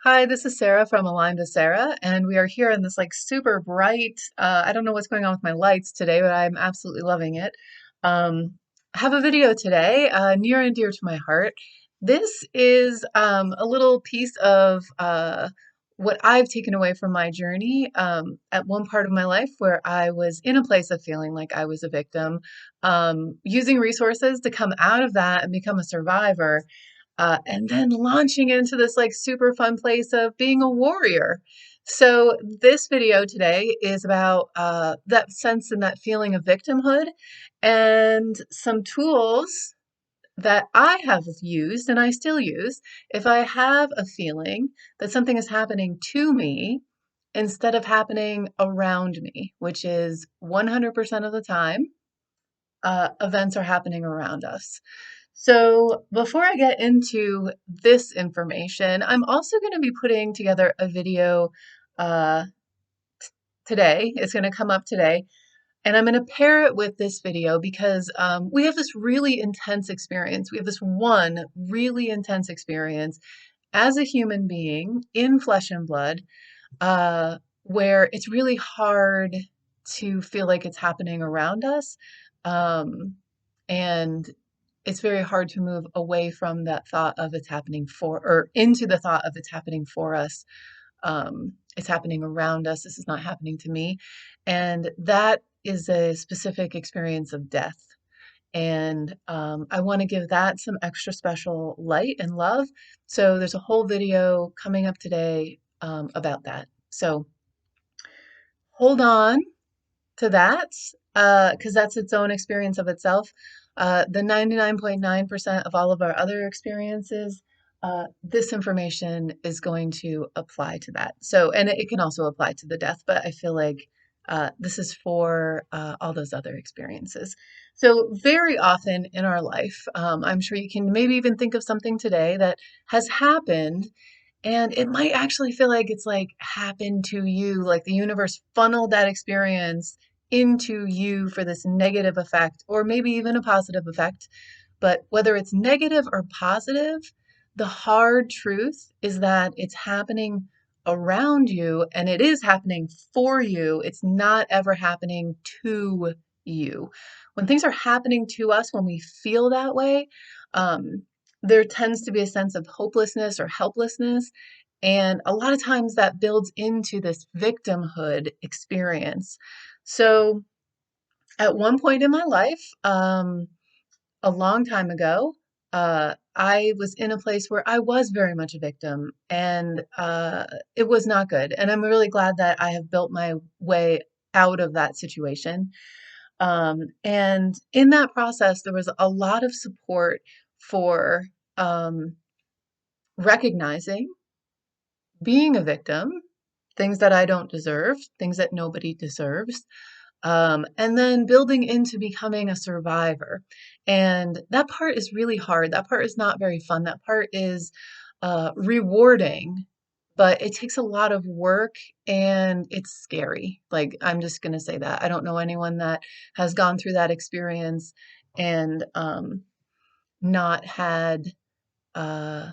Hi, this is Sarah from Aligned with Sarah, and we are here in this like super bright. I don't know what's going on with my lights today, but I'm absolutely loving it. I have a video today, near and dear to my heart. This is a little piece of what I've taken away from my journey at one part of my life where I was in a place of feeling like I was a victim, using resources to come out of that and become a survivor, and then launching into this like super fun place of being a warrior. So this video today is about that sense and that feeling of victimhood and some tools that I have used and I still use if I have a feeling that something is happening to me instead of happening around me, which is 100% of the time, events are happening around us. So before I get into this information, I'm also going to be putting together a video uh, today. It's going to come up today, and I'm going to pair it with this video because we have this really intense experience. We have this one really intense experience as a human being in flesh and blood, where it's really hard to feel like it's happening around us. And it's very hard to move away from that thought of it's happening for, or into the thought of it's happening for us. It's happening around us. This is not happening to me. And that is a specific experience of death. And I want to give that some extra special light and love. So there's a whole video coming up today about that. So hold on to that because that's its own experience of itself. The 99.9% of all of our other experiences, this information is going to apply to that. So, and it can also apply to the death, but I feel like this is for all those other experiences. So, very often in our life, I'm sure you can maybe even think of something today that has happened and it might actually feel like it's like happened to you, like the universe funneled that experience into you for this negative effect, or maybe even a positive effect. But whether it's negative or positive, the hard truth is that it's happening around you and it is happening for you. It's not ever happening to you. When things are happening to us, when we feel that way, um, there tends to be a sense of hopelessness or helplessness. And a lot of times that builds into this victimhood experience. So at one point in my life, a long time ago, I was in a place where I was very much a victim, and it was not good. And I'm really glad that I have built my way out of that situation. And in that process, there was a lot of support for um, recognizing being a victim, things that I don't deserve, things that nobody deserves, and then building into becoming a survivor. And that part is really hard. That part is not very fun. That part is rewarding, but it takes a lot of work and it's scary. Like, I'm just going to say that. I don't know anyone that has gone through that experience and not had. Uh,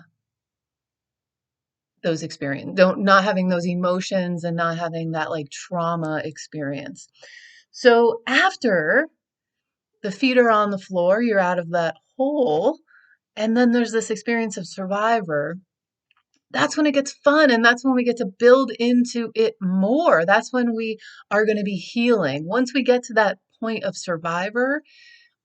those experience don't not having those emotions and not having that like trauma experience. So after the feet are on the floor, you're out of that hole, and then there's this experience of survivor. That's when it gets fun, and that's when we get to build into it more. That's when we are going to be healing. Once we get to that point of survivor,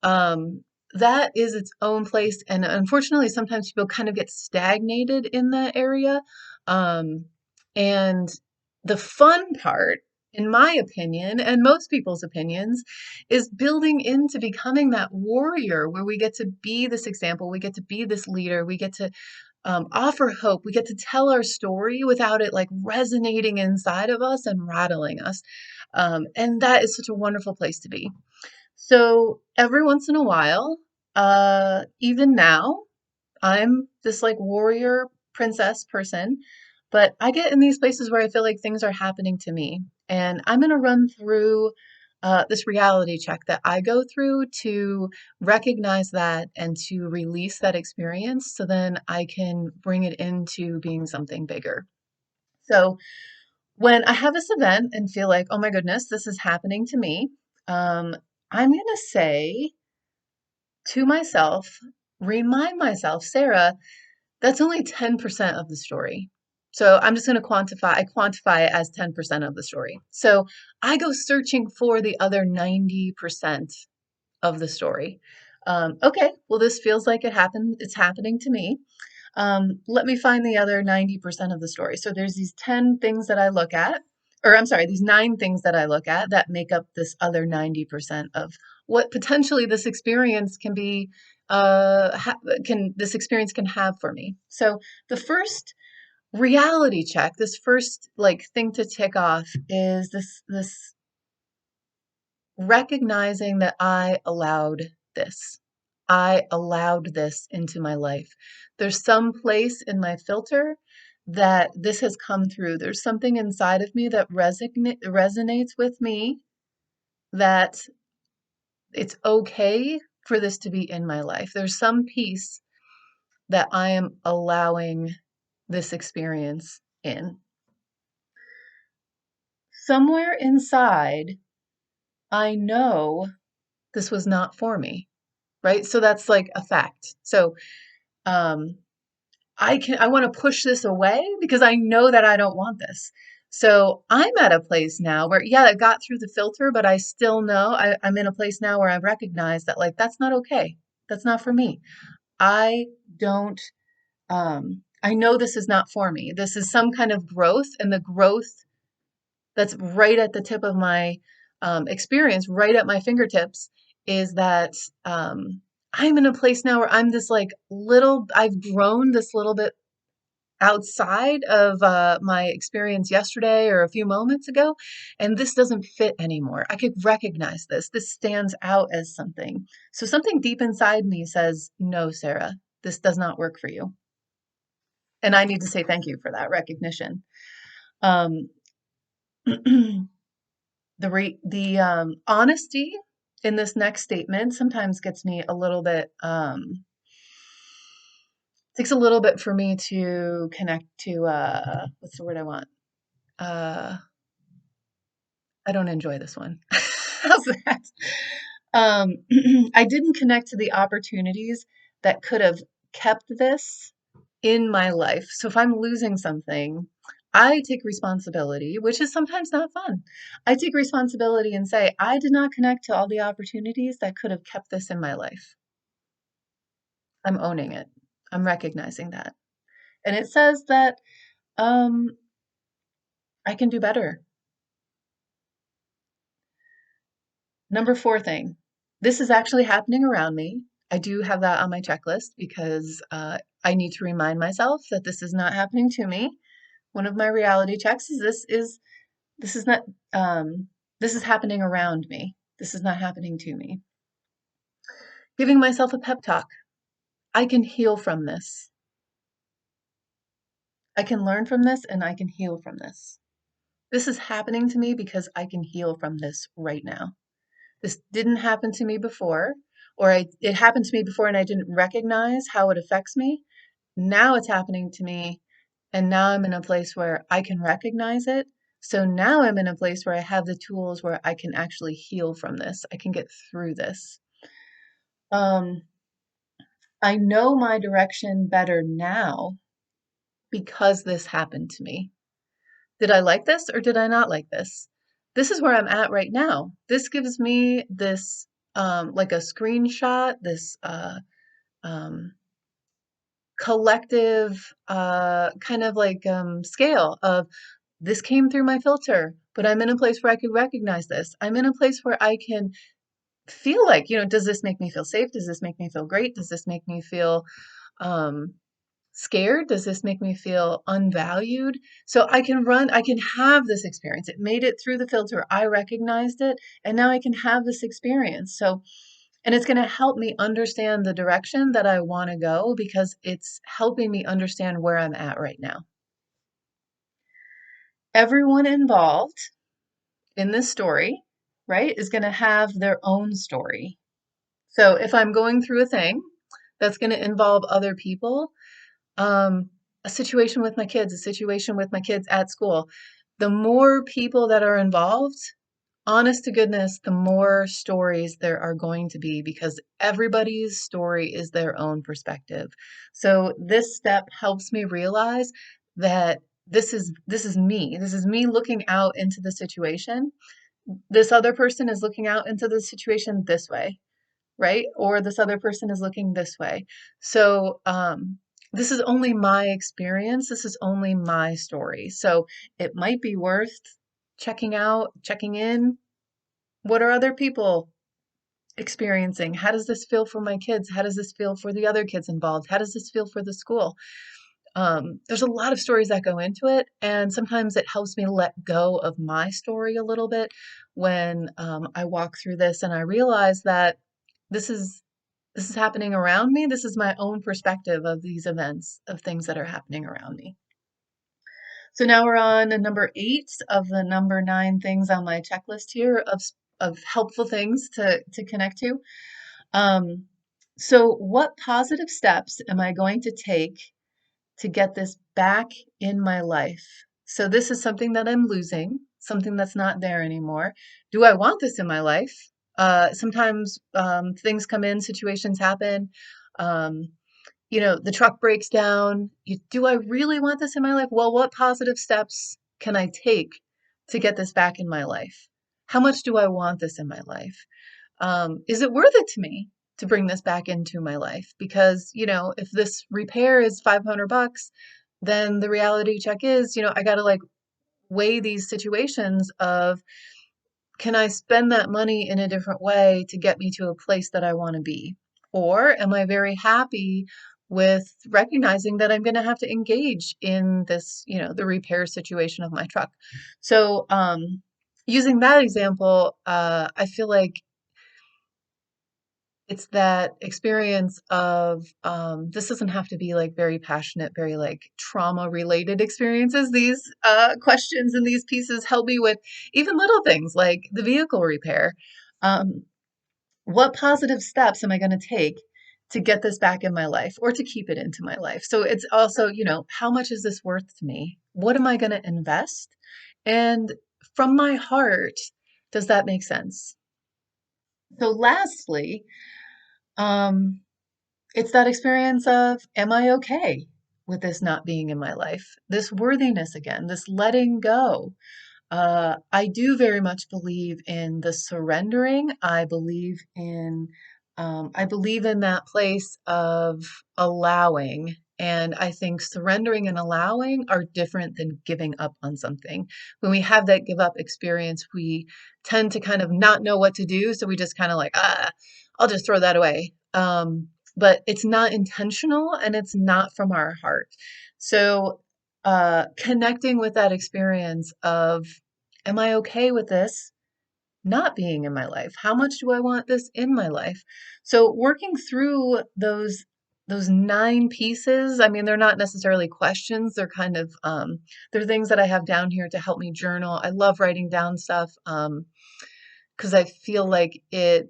um, that is its own place. And unfortunately, sometimes people kind of get stagnated in that area. Um, and the fun part, in my opinion, and most people's opinions, is building into becoming that warrior where we get to be this example, we get to be this leader, we get to offer hope, we get to tell our story without it like resonating inside of us and rattling us. And that is such a wonderful place to be. So every once in a while, even now, I'm this like warrior princess person, but I get in these places where I feel like things are happening to me. And I'm going to run through this reality check that I go through to recognize that and to release that experience so then I can bring it into being something bigger. So when I have this event and feel like, oh my goodness, this is happening to me, I'm going to say to myself, remind myself, Sarah, that's only 10% of the story. So I'm just going to I quantify it as 10% of the story. So I go searching for the other 90% of the story. Okay, well, this feels like it's happening to me. Let me find the other 90% of the story. So there's these 10 things that I look at, or I'm sorry, these 9 things that I look at that make up this other 90% of what potentially this experience can be, this experience can have for me. So the first reality check, this first like thing to tick off is this recognizing that I allowed this. I allowed this into my life. There's some place in my filter that this has come through. There's something inside of me that resonates with me that it's okay for this to be in my life. There's some piece that I am allowing this experience in. Somewhere inside, I know this was not for me, right? So that's like a fact. So um, I want to push this away because I know that I don't want this. So I'm at a place now where, yeah, I got through the filter, but I still know I'm in a place now where I recognize that like that's not okay. That's not for me. I don't I know this is not for me. This is some kind of growth, and the growth that's right at the tip of my experience, right at my fingertips, is that I'm in a place now where I'm this like I've grown this little bit outside of my experience yesterday or a few moments ago, and this doesn't fit anymore. I could recognize this. This stands out as something. So something deep inside me says, no, Sarah, this does not work for you. And I need to say thank you for that recognition. Um, the honesty in this next statement sometimes gets me a little bit takes a little bit for me to connect to what's the word I want? Uh I don't enjoy this one. How's that? Um I didn't connect to the opportunities that could have kept this in my life. So if I'm losing something, I take responsibility, which is sometimes not fun. I take responsibility and say, I did not connect to all the opportunities that could have kept this in my life. I'm owning it. I'm recognizing that. And it says that um, I can do better. Number 4 thing, this is actually happening around me. I do have that on my checklist because I need to remind myself that this is not happening to me. One of my reality checks is this is not this is happening around me. This is not happening to me. Giving myself a pep talk. I can heal from this. I can learn from this and I can heal from this. This is happening to me because I can heal from this right now. This didn't happen to me before, it happened to me before and I didn't recognize how it affects me. Now it's happening to me, and now I'm in a place where I can recognize it. So now I'm in a place where I have the tools where I can actually heal from this. I can get through this. Um, I know my direction better now because this happened to me. Did I like this or did I not like this? This is where I'm at right now. This gives me this like a screenshot, this um, collective kind of like scale of this came through my filter, but I'm in a place where I could recognize this. I'm in a place where I can feel like, does this make me feel safe? Does this make me feel great? Does this make me feel um, scared? Does this make me feel unvalued? So I can have this experience. It made it through the filter. I recognized it, and now I can have this experience. So, and it's going to help me understand the direction that I want to go because it's helping me understand where I'm at right now. Everyone involved in this story right, is going to have their own story. So if I'm going through a thing that's going to involve other people, um, a situation with my kids, a situation with my kids at school, the more people that are involved, honest to goodness, the more stories there are going to be because everybody's story is their own perspective. So this step helps me realize that this is me. This is me looking out into the situation. This other person is looking out into the situation this way, right? Or this other person is looking this way. So this is only my experience. This is only my story. So it might be worth checking out, checking in. What are other people experiencing? How does this feel for my kids? How does this feel for the other kids involved? How does this feel for the school? There's a lot of stories that go into it, and sometimes it helps me let go of my story a little bit when I walk through this and I realize that this is this is happening around me. This is my own perspective of these events, of things that are happening around me. So now we're on number 8 of the number 9 things on my checklist here of helpful things to connect to. Um, so what positive steps am I going to take to get this back in my life? So this is something that I'm losing, something that's not there anymore. Do I want this in my life? Sometimes things come in, situations happen. Um, the truck breaks down. Do I really want this in my life? Well, what positive steps can I take to get this back in my life? How much do I want this in my life? Is it worth it to me to bring this back into my life? Because, if this repair is 500 bucks, then the reality check is, I got to like weigh these situations of can I spend that money in a different way to get me to a place that I want to be? Or am I very happy with recognizing that I'm going to have to engage in this, the repair situation of my truck? So, using that example, I feel like it's that experience of this doesn't have to be like very passionate, very like trauma related experiences. These questions and these pieces help me with even little things like the vehicle repair. Um, what positive steps am I going to take to get this back in my life or to keep it into my life? So it's also, how much is this worth to me? What am I going to invest? And from my heart, does that make sense? So lastly, um, it's that experience of, am I okay with this not being in my life? This worthiness again, this letting go. I do very much believe in the surrendering. I believe in that place of allowing. And I think surrendering and allowing are different than giving up on something. When we have that give up experience, we tend to kind of not know what to do. So we just kind of like, I'll just throw that away. But it's not intentional and it's not from our heart. So connecting with that experience of, am I okay with this not being in my life? How much do I want this in my life? So working through those 9 pieces, I mean, they're not necessarily questions. They're kind of they're things that I have down here to help me journal. I love writing down stuff because I feel like it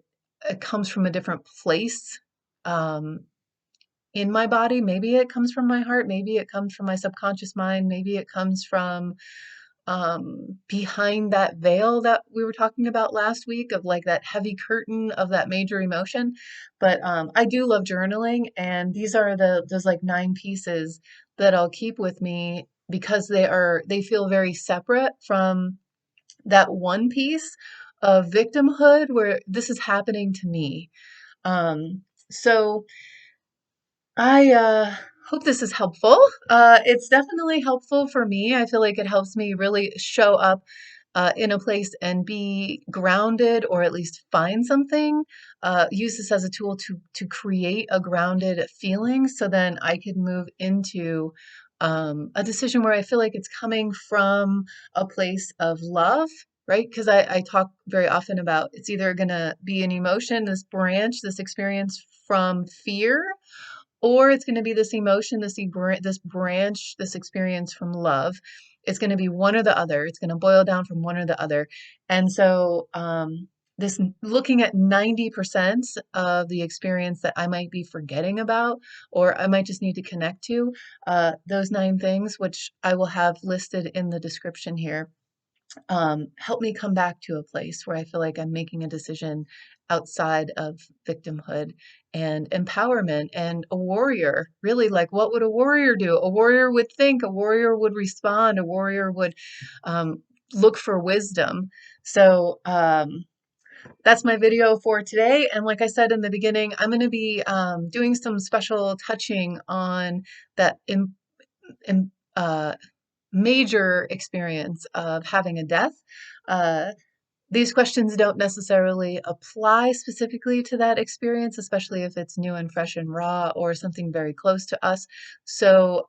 comes from a different place. Um, in my body. Maybe it comes from my heart, maybe it comes from my subconscious mind, maybe it comes from behind that veil that we were talking about last week of like that heavy curtain of that major emotion. But I do love journaling, and these are those like 9 pieces that I'll keep with me because they feel very separate from that one piece of victimhood where this is happening to me. So I hope this is helpful. It's definitely helpful for me. I feel like it helps me really show up in a place and be grounded, or at least find something. Use this as a tool to create a grounded feeling, so then I can move into a decision where I feel like it's coming from a place of love. Right? Because I talk very often about it's either going to be an emotion, this branch, this experience from fear, or it's going to be this emotion, this branch, this experience from love. It's going to be one or the other. It's going to boil down from one or the other. And so, this looking at 90% of the experience that I might be forgetting about, or I might just need to connect to, those 9 things, which I will have listed in the description here, help me come back to a place where I feel like I'm making a decision outside of victimhood and empowerment and a warrior. Really, like, what would a warrior do? A warrior would think, a warrior would respond, a warrior would um, look for wisdom. So, that's my video for today. And like I said in the beginning, I'm going to be doing some special touching on that in, major experience of having a death. Uh, these questions don't necessarily apply specifically to that experience, especially if it's new and fresh and raw or something very close to us. So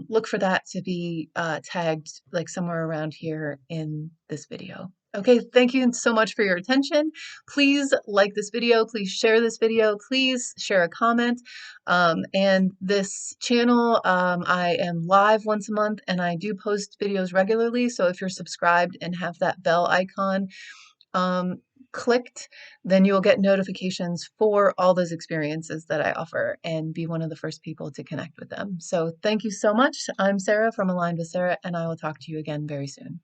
look for that to be tagged like somewhere around here in this video. Okay, thank you so much for your attention. Please like this video, please share this video, please share a comment. And this channel, I am live once a month and I do post videos regularly. So if you're subscribed and have that bell icon um, clicked, then you will get notifications for all those experiences that I offer and be one of the first people to connect with them. So thank you so much. I'm Sarah from Aligned with Sarah, and I will talk to you again very soon.